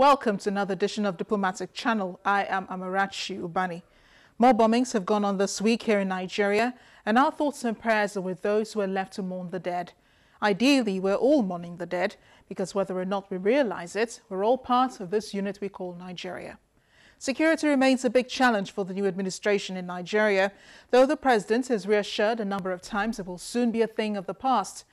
Welcome to another edition of Diplomatic Channel. I am Amarachi Ubani. More bombings have gone on this week here in Nigeria, and our thoughts and prayers are with those who are left to mourn the dead. Ideally, we're all mourning the dead, because whether or not we realize it, we're all part of this unit we call Nigeria. Security remains a big challenge for the new administration in Nigeria, though the president has reassured a number of times it will soon be a thing of the past.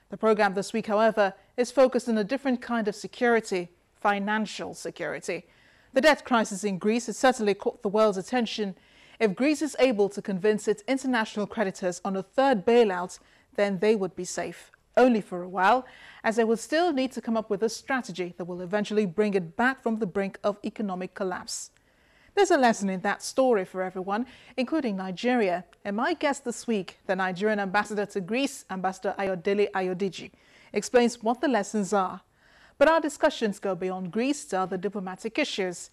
The program this week, however, is focused on a different kind of security: financial security. The debt crisis in Greece has certainly caught the world's attention. If Greece is able to convince its international creditors on a third bailout, then they would be safe. Only for a while, as they will still need to come up with a strategy that will eventually bring it back from the brink of economic collapse. There's a lesson in that story for everyone, including Nigeria. And my guest this week, the Nigerian ambassador to Greece, Ambassador Ayodele Ayodiji, explains what the lessons are. But our discussions go beyond Greece to other diplomatic issues.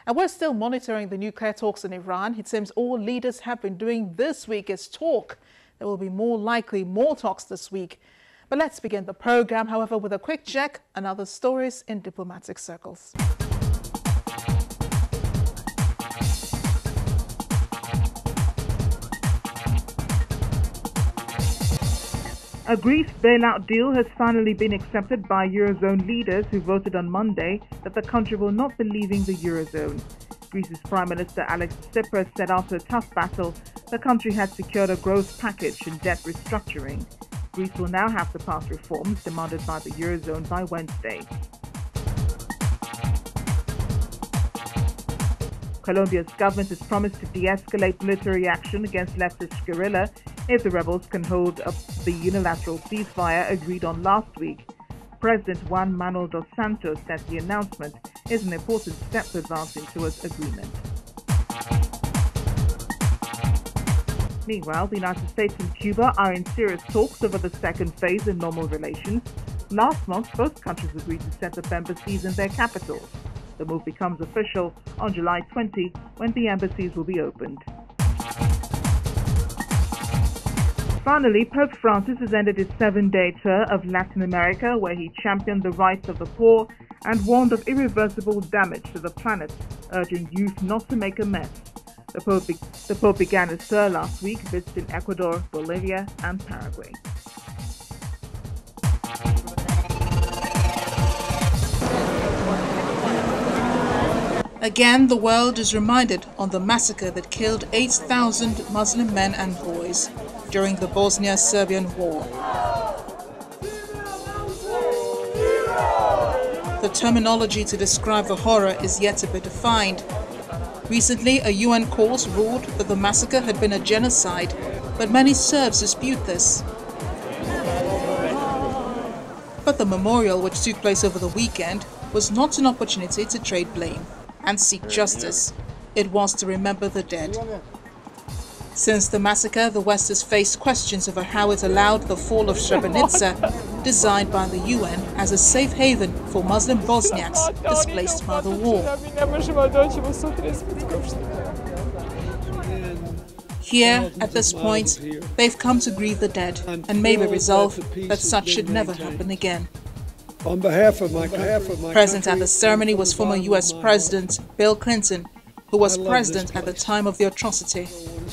And we're still monitoring the nuclear talks in Iran. It seems all leaders have been doing this week is talk. There will be more talks this week. But let's begin the program, however, with a quick check on other stories in diplomatic circles. A Greece bailout deal has finally been accepted by Eurozone leaders who voted on Monday that the country will not be leaving the Eurozone. Greece's Prime Minister Alexis Tsipras said after a tough battle, the country had secured a growth package in debt restructuring. Greece will now have to pass reforms demanded by the Eurozone by Wednesday. Colombia's government has promised to de-escalate military action against leftist guerrilla if the rebels can hold up the unilateral ceasefire agreed on last week. President Juan Manuel dos Santos said the announcement is an important step advancing towards agreement. Meanwhile, the United States and Cuba are in serious talks over the second phase in normal relations. Last month, both countries agreed to set up embassies in their capitals. The move becomes official on July 20, when the embassies will be opened. Finally, Pope Francis has ended his 7-day tour of Latin America, where he championed the rights of the poor and warned of irreversible damage to the planet, urging youth not to make a mess. The Pope began his tour last week, visiting Ecuador, Bolivia, and Paraguay. Again, the world is reminded on the massacre that killed 8,000 Muslim men and boys during the Bosnia-Serbian War. The terminology to describe the horror is yet to be defined. Recently, a UN court ruled that the massacre had been a genocide, but many Serbs dispute this. But the memorial, which took place over the weekend, was not an opportunity to trade blame and seek justice. It was to remember the dead. Since the massacre, the West has faced questions over how it allowed the fall of Srebrenica, designed by the UN as a safe haven for Muslim Bosniaks displaced by the war. Here, at this point, they've come to grieve the dead and maybe resolve that such should never happen again. On behalf of my Present at the ceremony was former U.S. President Bill Clinton, who was president at the time of the atrocity.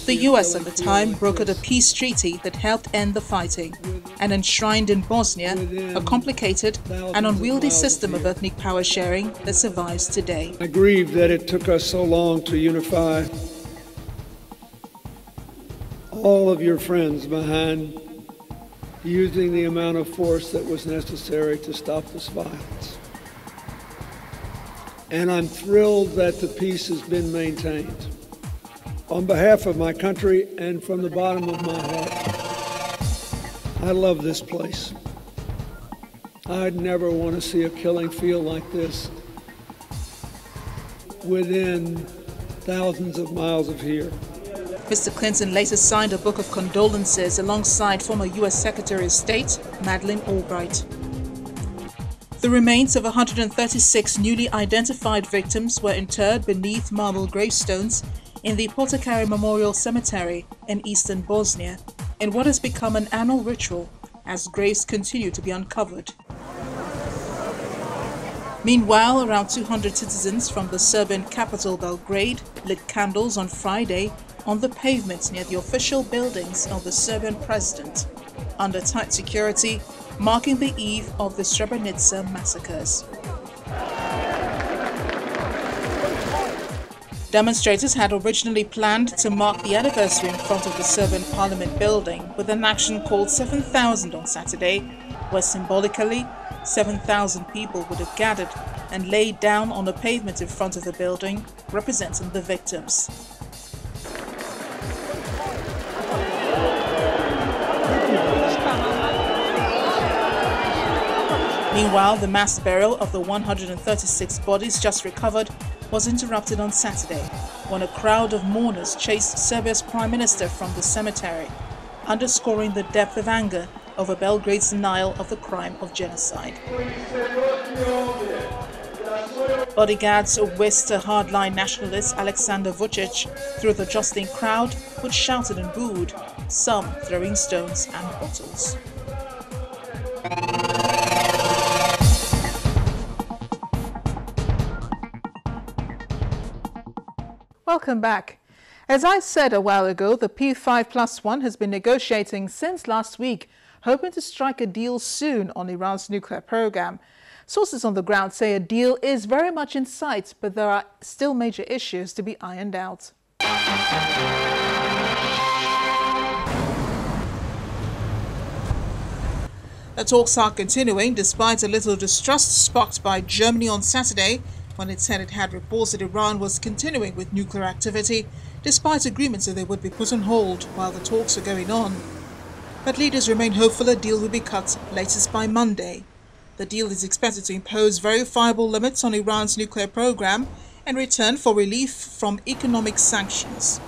The U.S. at the time brokered a peace treaty that helped end the fighting and enshrined in Bosnia a complicated and unwieldy system of ethnic power sharing that survives today. I grieve that it took us so long to unify all of your friends behind using the amount of force that was necessary to stop this violence. And I'm thrilled that the peace has been maintained. On behalf of my country and from the bottom of my heart, I love this place. I'd never want to see a killing field like this within thousands of miles of here. Mr. Clinton later signed a book of condolences alongside former U.S. Secretary of State Madeleine Albright. The remains of 136 newly identified victims were interred beneath marble gravestones in the Portocari Memorial Cemetery in eastern Bosnia, in what has become an annual ritual as graves continue to be uncovered. Meanwhile, around 200 citizens from the Serbian capital Belgrade lit candles on Friday on the pavement near the official buildings of the Serbian president, under tight security, marking the eve of the Srebrenica massacres. Demonstrators had originally planned to mark the anniversary in front of the Serbian parliament building with an action called 7,000 on Saturday, where symbolically 7,000 people would have gathered and laid down on the pavement in front of the building, representing the victims. Meanwhile, the mass burial of the 136 bodies just recovered was interrupted on Saturday when a crowd of mourners chased Serbia's prime minister from the cemetery, underscoring the depth of anger over Belgrade's denial of the crime of genocide. Bodyguards whisked hardline nationalist Aleksandar Vučić through the jostling crowd, which shouted and booed, some throwing stones and bottles. Welcome back. As I said a while ago, the P5+1 has been negotiating since last week, hoping to strike a deal soon on Iran's nuclear program. Sources on the ground say a deal is very much in sight, but there are still major issues to be ironed out. The talks are continuing despite a little distrust sparked by Germany on Saturday, when it said it had reports that Iran was continuing with nuclear activity, despite agreements that they would be put on hold while the talks are going on. But leaders remain hopeful a deal will be cut latest by Monday. The deal is expected to impose verifiable limits on Iran's nuclear program in return for relief from economic sanctions.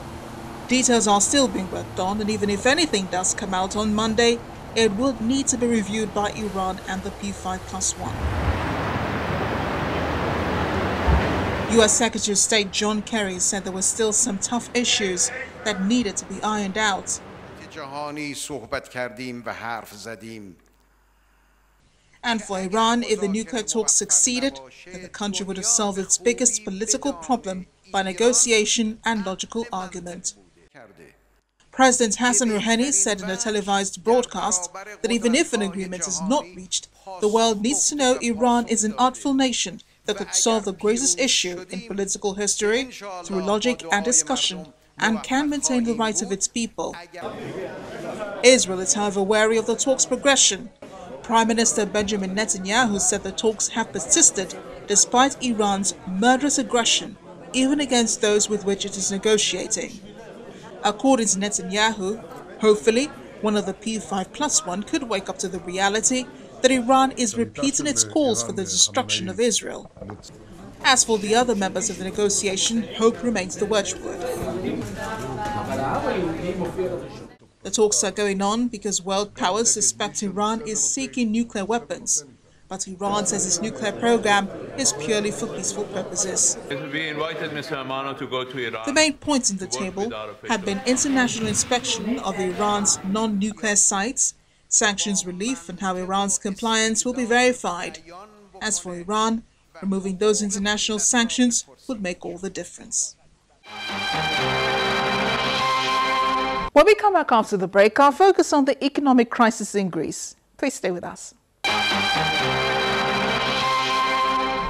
Details are still being worked on, and even if anything does come out on Monday, it would need to be reviewed by Iran and the P5+1. U.S. Secretary of State John Kerry said there were still some tough issues that needed to be ironed out. And for Iran, if the nuclear talks succeeded, then the country would have solved its biggest political problem by negotiation and logical argument. President Hassan Rouhani said in a televised broadcast that even if an agreement is not reached, the world needs to know Iran is an artful nation that could solve the greatest issue in political history through logic and discussion, and can maintain the rights of its people. Israel is, however, wary of the talks' progression. Prime Minister Benjamin Netanyahu said the talks have persisted despite Iran's murderous aggression, even against those with which it is negotiating. According to Netanyahu, hopefully, one of the P5+1 could wake up to the reality that Iran is repeating its calls for the destruction of Israel. As for the other members of the negotiation, hope remains the watchword. The talks are going on because world powers suspect Iran is seeking nuclear weapons, but Iran says its nuclear program is purely for peaceful purposes. We invited Mr. Amano to go to Iran. The main points on the table have been international inspection of Iran's non-nuclear sites, sanctions relief, and how Iran's compliance will be verified. As for Iran, removing those international sanctions would make all the difference. When we come back after the break, our focus on the economic crisis in Greece. Please stay with us.